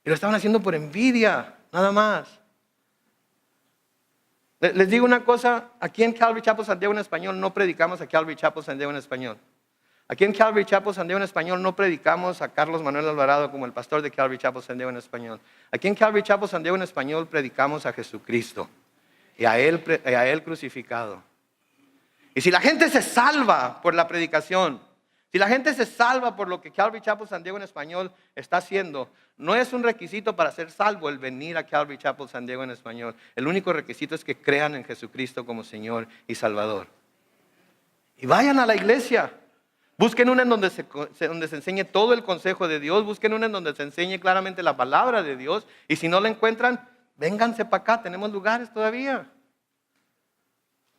Y lo estaban haciendo por envidia, nada más. Les digo una cosa, aquí en Calvary Chapel San Diego en español no predicamos a Calvary Chapel San Diego en español. Aquí en Calvary Chapel San Diego en español no predicamos a Carlos Manuel Alvarado como el pastor de Calvary Chapel San Diego en español. Aquí en Calvary Chapel San Diego en español predicamos a Jesucristo y a Él crucificado. Y si la gente se salva por la predicación, si la gente se salva por lo que Calvary Chapel San Diego en español está haciendo, no es un requisito para ser salvo el venir a Calvary Chapel San Diego en español. El único requisito es que crean en Jesucristo como Señor y Salvador. Y vayan a la iglesia. Busquen una en donde se enseñe todo el consejo de Dios. Busquen una en donde se enseñe claramente la palabra de Dios. Y si no la encuentran, vénganse para acá, tenemos lugares todavía.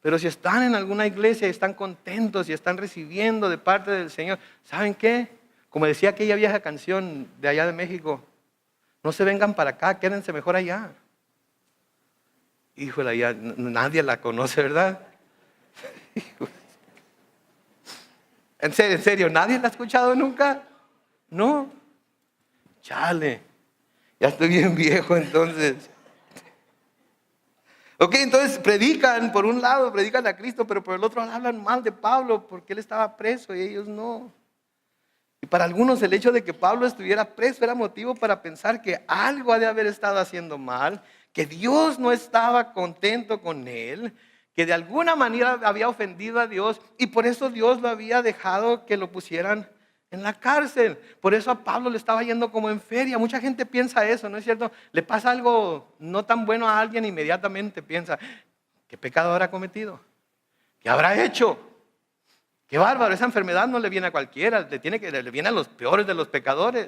Pero si están en alguna iglesia y están contentos y están recibiendo de parte del Señor, ¿saben qué? Como decía aquella vieja canción de allá de México, No se vengan para acá, quédense mejor allá. Híjole, allá nadie la conoce, ¿verdad? En serio, ¿nadie la ha escuchado nunca? No. Chale, ya estoy bien viejo entonces. Ok, entonces predican, por un lado predican a Cristo, pero por el otro hablan mal de Pablo porque él estaba preso y ellos no. Y para algunos el hecho de que Pablo estuviera preso era motivo para pensar que algo ha de haber estado haciendo mal, que Dios no estaba contento con él, que de alguna manera había ofendido a Dios y por eso Dios lo había dejado que lo pusieran en la cárcel. Por eso a Pablo le estaba yendo como en feria. Mucha gente piensa eso, ¿no es cierto? Le pasa algo no tan bueno a alguien, inmediatamente piensa, ¿qué pecado habrá cometido? ¿Qué habrá hecho? Qué bárbaro, esa enfermedad no le viene a cualquiera, le viene a los peores de los pecadores.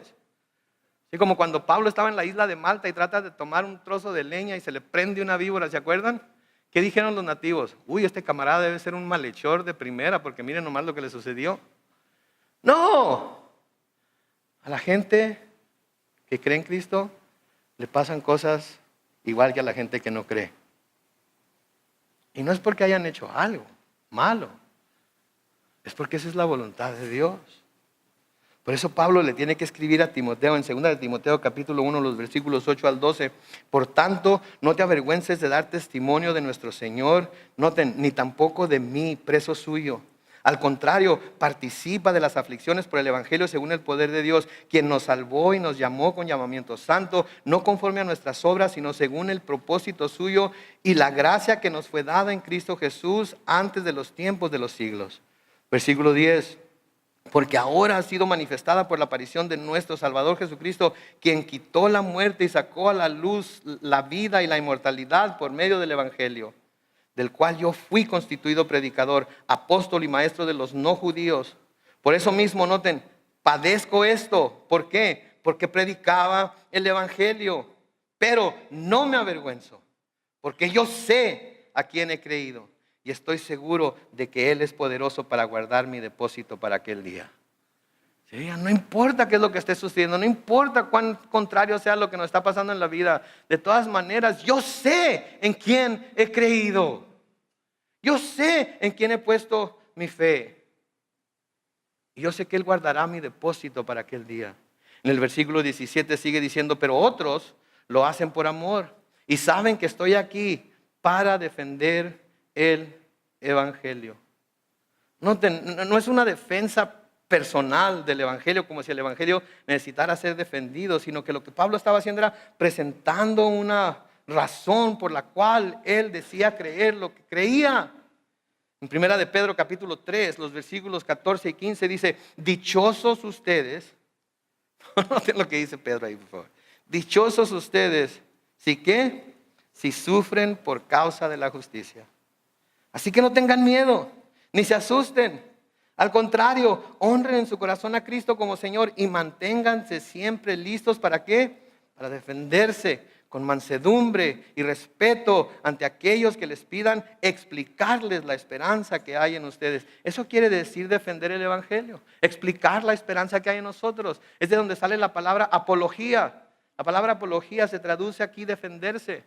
Así como cuando Pablo estaba en la isla de Malta y trata de tomar un trozo de leña y se le prende una víbora, ¿se acuerdan? ¿Qué dijeron los nativos? Uy, este camarada debe ser un malhechor de primera porque miren nomás lo que le sucedió. No, a la gente que cree en Cristo le pasan cosas igual que a la gente que no cree. Y no es porque hayan hecho algo malo, es porque esa es la voluntad de Dios. Por eso Pablo le tiene que escribir a Timoteo en 2 de Timoteo capítulo 1, los versículos 8 al 12. Por tanto, no te avergüences de dar testimonio de nuestro Señor, ni tampoco de mí, preso suyo. Al contrario, participa de las aflicciones por el Evangelio según el poder de Dios, quien nos salvó y nos llamó con llamamiento santo, no conforme a nuestras obras, sino según el propósito suyo y la gracia que nos fue dada en Cristo Jesús antes de los tiempos de los siglos. Versículo 10. Porque ahora ha sido manifestada por la aparición de nuestro Salvador Jesucristo, quien quitó la muerte y sacó a la luz la vida y la inmortalidad por medio del Evangelio, del cual yo fui constituido predicador, apóstol y maestro de los no judíos. Por eso mismo, noten, padezco esto. ¿Por qué? Porque predicaba el Evangelio, pero no me avergüenzo, porque yo sé a quién he creído. Y estoy seguro de que Él es poderoso para guardar mi depósito para aquel día. ¿Sí? No importa qué es lo que esté sucediendo, no importa cuán contrario sea lo que nos está pasando en la vida. De todas maneras, yo sé en quién he creído. Yo sé en quién he puesto mi fe. Y yo sé que Él guardará mi depósito para aquel día. En el versículo 17 sigue diciendo, pero otros lo hacen por amor. Y saben que estoy aquí para defender el Evangelio. Noten, no es una defensa personal del Evangelio, como si el Evangelio necesitara ser defendido, sino que lo que Pablo estaba haciendo era presentando una razón por la cual él decía creer lo que creía. En 1 de Pedro capítulo 3, los versículos 14 y 15 dice, dichosos ustedes, noten lo que dice Pedro ahí, por favor. Dichosos ustedes, ¿sí qué? Si sufren por causa de la justicia. Así que no tengan miedo, ni se asusten. Al contrario, honren en su corazón a Cristo como Señor y manténganse siempre listos. ¿Para qué? Para defenderse con mansedumbre y respeto ante aquellos que les pidan explicarles la esperanza que hay en ustedes. Eso quiere decir defender el Evangelio, explicar la esperanza que hay en nosotros. Es de donde sale la palabra apología. La palabra apología se traduce aquí defenderse.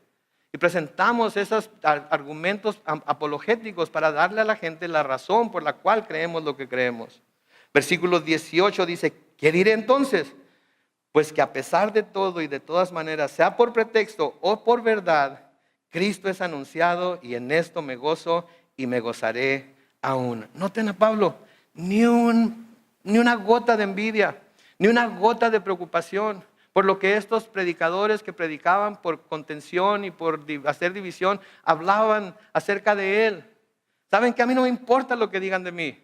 Y presentamos esos argumentos apologéticos para darle a la gente la razón por la cual creemos lo que creemos. Versículo 18 dice, ¿qué diré entonces? Pues que a pesar de todo y de todas maneras, sea por pretexto o por verdad, Cristo es anunciado y en esto me gozo y me gozaré aún. Noten a Pablo, ni una gota de envidia, ni una gota de preocupación. Por lo que estos predicadores que predicaban por contención y por hacer división, hablaban acerca de Él. ¿Saben que a mí no me importa lo que digan de mí?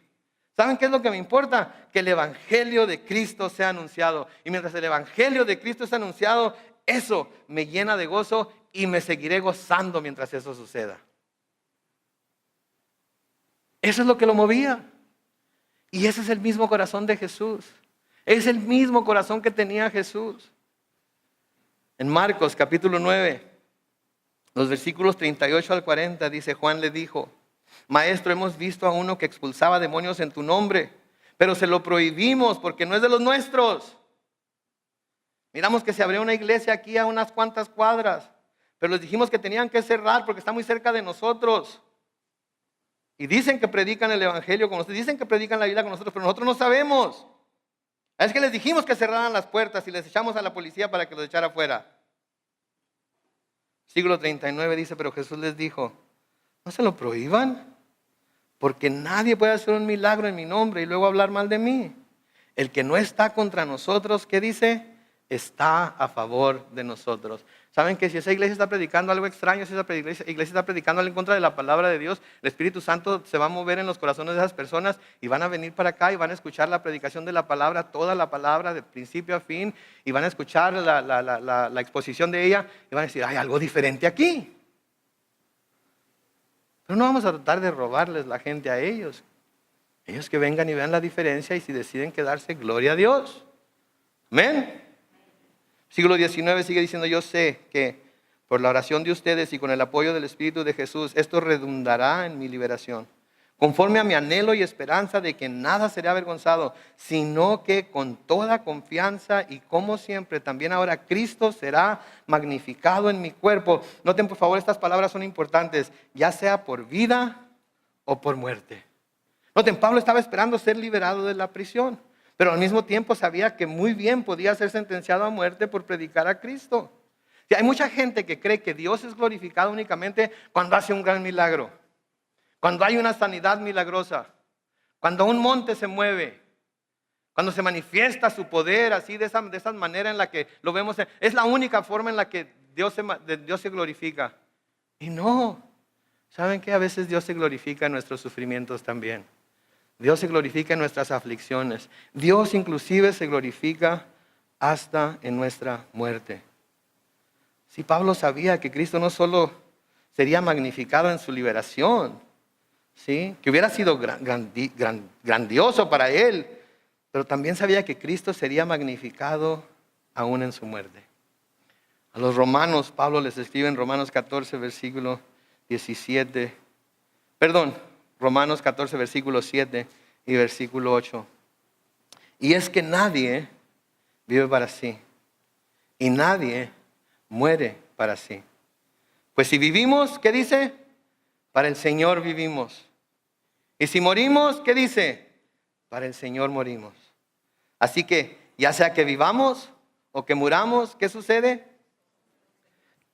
¿Saben qué es lo que me importa? Que el Evangelio de Cristo sea anunciado. Y mientras el Evangelio de Cristo es anunciado, eso me llena de gozo y me seguiré gozando mientras eso suceda. Eso es lo que lo movía. Y ese es el mismo corazón de Jesús. Es el mismo corazón que tenía Jesús. En Marcos capítulo 9, los versículos 38 al 40 dice, Juan le dijo, Maestro, hemos visto a uno que expulsaba demonios en tu nombre, pero se lo prohibimos porque no es de los nuestros. Miramos que se abrió una iglesia aquí a unas cuantas cuadras, pero les dijimos que tenían que cerrar porque está muy cerca de nosotros. Y dicen que predican el evangelio con nosotros, dicen que predican la Biblia con nosotros, pero nosotros no sabemos. Es que les dijimos que cerraran las puertas y les echamos a la policía para que los echara afuera. Siglo 39 dice, pero Jesús les dijo, no se lo prohíban, porque nadie puede hacer un milagro en mi nombre y luego hablar mal de mí. El que no está contra nosotros, ¿qué dice? Está a favor de nosotros. ¿Saben que si esa iglesia está predicando algo extraño, si esa iglesia está predicando algo en contra de la palabra de Dios, el Espíritu Santo se va a mover en los corazones de esas personas y van a venir para acá y van a escuchar la predicación de la palabra, toda la palabra de principio a fin, y van a escuchar la exposición de ella y van a decir, hay algo diferente aquí. Pero no vamos a tratar de robarles la gente a ellos. Ellos que vengan y vean la diferencia y si deciden quedarse, gloria a Dios. Amén. Siglo XIX sigue diciendo, yo sé que por la oración de ustedes y con el apoyo del Espíritu de Jesús, esto redundará en mi liberación. Conforme a mi anhelo y esperanza de que nada será avergonzado, sino que con toda confianza y como siempre, también ahora Cristo será magnificado en mi cuerpo. Noten por favor, estas palabras son importantes, ya sea por vida o por muerte. Noten, Pablo estaba esperando ser liberado de la prisión, pero al mismo tiempo sabía que muy bien podía ser sentenciado a muerte por predicar a Cristo. Y hay mucha gente que cree que Dios es glorificado únicamente cuando hace un gran milagro, cuando hay una sanidad milagrosa, cuando un monte se mueve, cuando se manifiesta su poder así de esa manera en la que lo vemos. Es la única forma en la que Dios se glorifica. Y no, ¿saben qué? A veces Dios se glorifica en nuestros sufrimientos también. Dios se glorifica en nuestras aflicciones. Dios inclusive se glorifica hasta en nuestra muerte. Si Pablo sabía que Cristo no solo sería magnificado en su liberación, ¿sí? Que hubiera sido grandioso para él, pero también sabía que Cristo sería magnificado aún en su muerte. A los romanos, Pablo les escribe en Romanos 14, versículo 17. Romanos 14, versículo 7 y versículo 8. Y es que nadie vive para sí y nadie muere para sí. Pues si vivimos, ¿qué dice? Para el Señor vivimos. Y si morimos, ¿qué dice? Para el Señor morimos. Así que, ya sea que vivamos o que muramos, ¿qué sucede?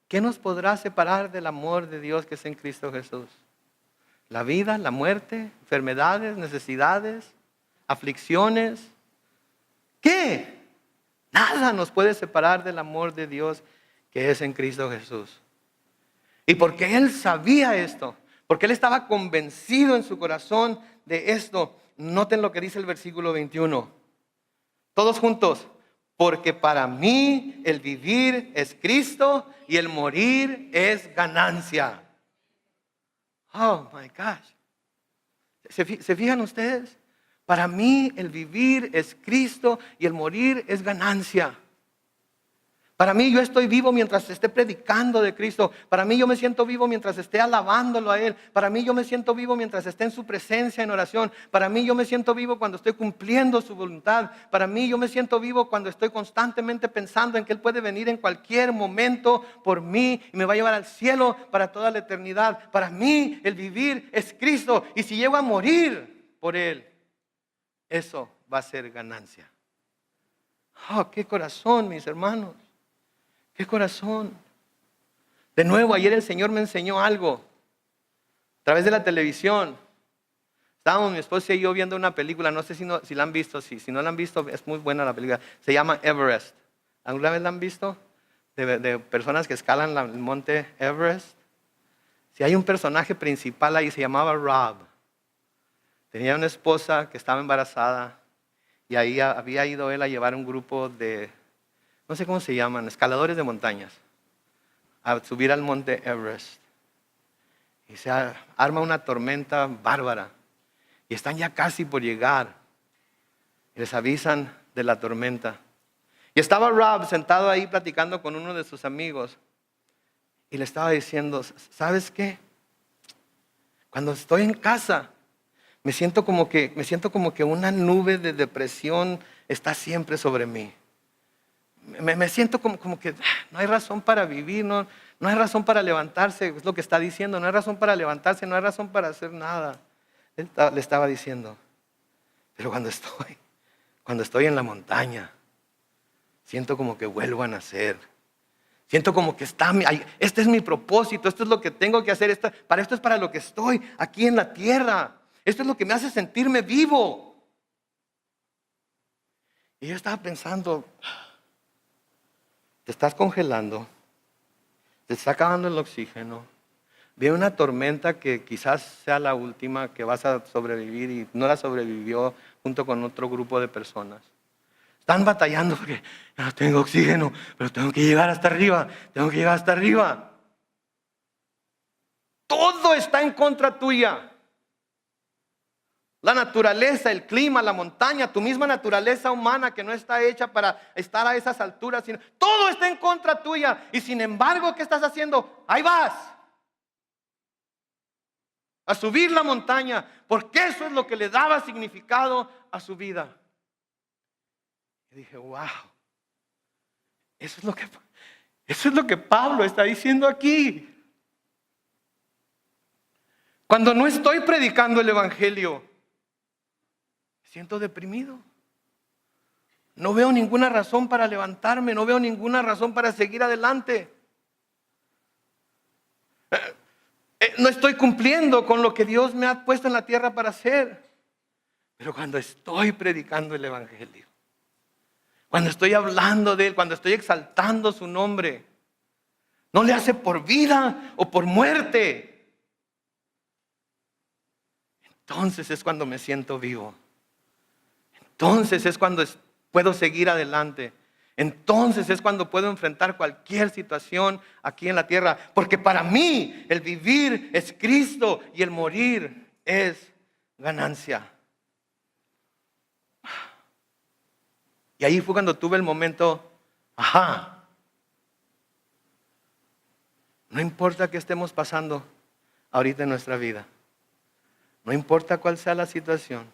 ¿Qué nos podrá separar del amor de Dios que es en Cristo Jesús? La vida, la muerte, enfermedades, necesidades, aflicciones. ¿Qué? Nada nos puede separar del amor de Dios que es en Cristo Jesús. Y porque Él sabía esto, porque Él estaba convencido en su corazón de esto, noten lo que dice el versículo 21. Todos juntos. Porque para mí el vivir es Cristo y el morir es ganancia. Oh my gosh. ¿Se fijan ustedes? Para mí el vivir es Cristo y el morir es ganancia. Para mí yo estoy vivo mientras esté predicando de Cristo. Para mí yo me siento vivo mientras esté alabándolo a Él. Para mí yo me siento vivo mientras esté en su presencia en oración. Para mí yo me siento vivo cuando estoy cumpliendo su voluntad. Para mí yo me siento vivo cuando estoy constantemente pensando en que Él puede venir en cualquier momento por mí y me va a llevar al cielo para toda la eternidad. Para mí el vivir es Cristo y si llego a morir por Él, eso va a ser ganancia. Oh, qué corazón, mis hermanos. ¡Qué corazón! De nuevo, ayer el Señor me enseñó algo. A través de la televisión. Estábamos mi esposa y yo viendo una película. No sé si la han visto. Si no la han visto, es muy buena la película. Se llama Everest. ¿Alguna vez la han visto? De personas que escalan el monte Everest. Si hay un personaje principal ahí, se llamaba Rob. Tenía una esposa que estaba embarazada. Y ahí había ido él a llevar un grupo de... no sé cómo se llaman, escaladores de montañas, a subir al monte Everest. Y se arma una tormenta bárbara. Y están ya casi por llegar. Y les avisan de la tormenta. Y estaba Rob sentado ahí platicando con uno de sus amigos. Y le estaba diciendo, ¿sabes qué? Cuando estoy en casa, me siento como que una nube de depresión está siempre sobre mí. me siento como que no hay razón para vivir, no hay razón para levantarse, es lo que está diciendo, no hay razón para levantarse, no hay razón para hacer nada. Él le estaba diciendo, pero cuando estoy en la montaña, siento como que vuelvo a nacer. Siento como que este es mi propósito, esto es lo que tengo que hacer, para esto es para lo que estoy aquí en la tierra. Esto es lo que me hace sentirme vivo. Y yo estaba pensando, te estás congelando, te está acabando el oxígeno, viene una tormenta que quizás sea la última que vas a sobrevivir y no la sobrevivió junto con otro grupo de personas. Están batallando porque ya no tengo oxígeno, pero tengo que llegar hasta arriba, Todo está en contra tuya. La naturaleza, el clima, la montaña, tu misma naturaleza humana que no está hecha para estar a esas alturas, todo está en contra tuya. Y sin embargo, ¿qué estás haciendo? Ahí vas a subir la montaña, porque eso es lo que le daba significado a su vida. Y dije, wow, eso es lo que Pablo está diciendo aquí. Cuando no estoy predicando el evangelio, me siento deprimido. No veo ninguna razón para levantarme, no veo ninguna razón para seguir adelante. No estoy cumpliendo con lo que Dios me ha puesto en la tierra para hacer. Pero cuando estoy predicando el evangelio, cuando estoy hablando de Él, cuando estoy exaltando su nombre, no le hace por vida o por muerte. Entonces es cuando me siento vivo. Entonces es cuando puedo seguir adelante. Entonces es cuando puedo enfrentar cualquier situación aquí en la tierra. Porque para mí el vivir es Cristo y el morir es ganancia. Y ahí fue cuando tuve el momento, no importa qué estemos pasando ahorita en nuestra vida. No importa cuál sea la situación.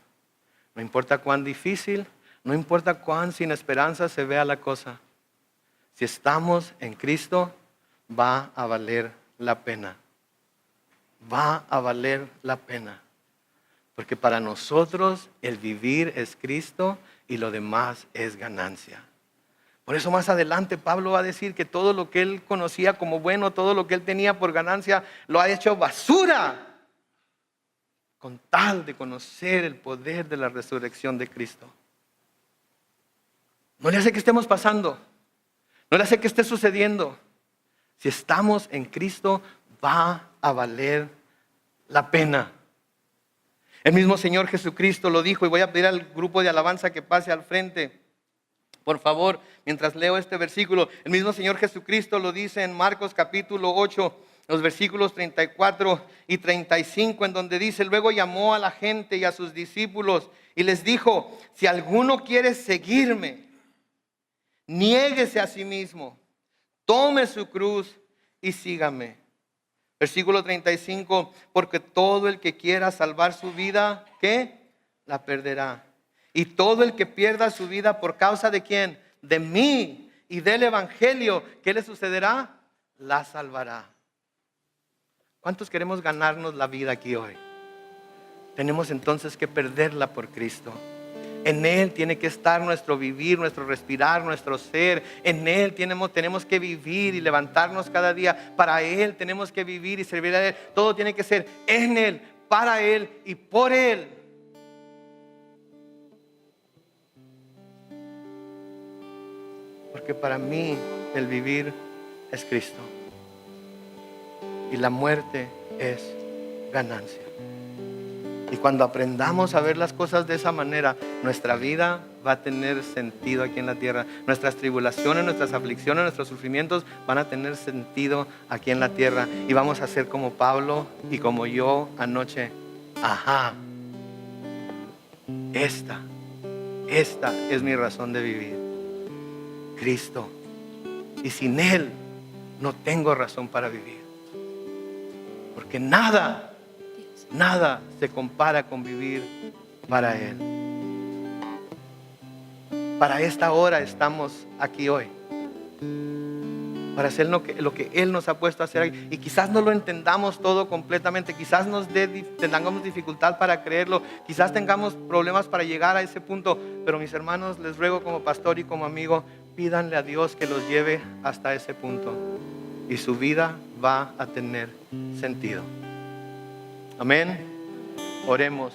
No importa cuán difícil, no importa cuán sin esperanza se vea la cosa. Si estamos en Cristo, va a valer la pena. Va a valer la pena. Porque para nosotros el vivir es Cristo y lo demás es ganancia. Por eso más adelante Pablo va a decir que todo lo que él conocía como bueno, todo lo que él tenía por ganancia, lo ha hecho basura con tal de conocer el poder de la resurrección de Cristo. No le hace que estemos pasando, no le hace que esté sucediendo. Si estamos en Cristo, va a valer la pena. El mismo Señor Jesucristo lo dijo, y voy a pedir al grupo de alabanza que pase al frente. Por favor, mientras leo este versículo, el mismo Señor Jesucristo lo dice en Marcos capítulo 8, los versículos 34 y 35, en donde dice, luego llamó a la gente y a sus discípulos y les dijo, si alguno quiere seguirme, niéguese a sí mismo, tome su cruz y sígame. Versículo 35, porque todo el que quiera salvar su vida, ¿qué? La perderá. Y todo el que pierda su vida por causa de ¿quién? De mí y del evangelio, ¿qué le sucederá? La salvará. ¿Cuántos queremos ganarnos la vida aquí hoy? Tenemos entonces que perderla por Cristo. En Él tiene que estar nuestro vivir, nuestro respirar, nuestro ser. En Él tenemos que vivir y levantarnos cada día. Para Él tenemos que vivir y servir a Él. Todo tiene que ser en Él, para Él y por Él. Porque para mí el vivir es Cristo. Y la muerte es ganancia. Y cuando aprendamos a ver las cosas de esa manera, nuestra vida va a tener sentido aquí en la tierra. Nuestras tribulaciones, nuestras aflicciones, nuestros sufrimientos van a tener sentido aquí en la tierra. Y vamos a ser como Pablo y como yo anoche. Esta es mi razón de vivir. Cristo. Y sin Él no tengo razón para vivir. Porque nada se compara con vivir para Él. Para esta hora estamos aquí hoy. para hacer lo que Él nos ha puesto a hacer. Y quizás no lo entendamos todo completamente, quizás tengamos dificultad para creerlo, quizás tengamos problemas para llegar a ese punto, pero mis hermanos, les ruego como pastor y como amigo, pídanle a Dios que los lleve hasta ese punto y su vida va a tener sentido. Amén. Oremos.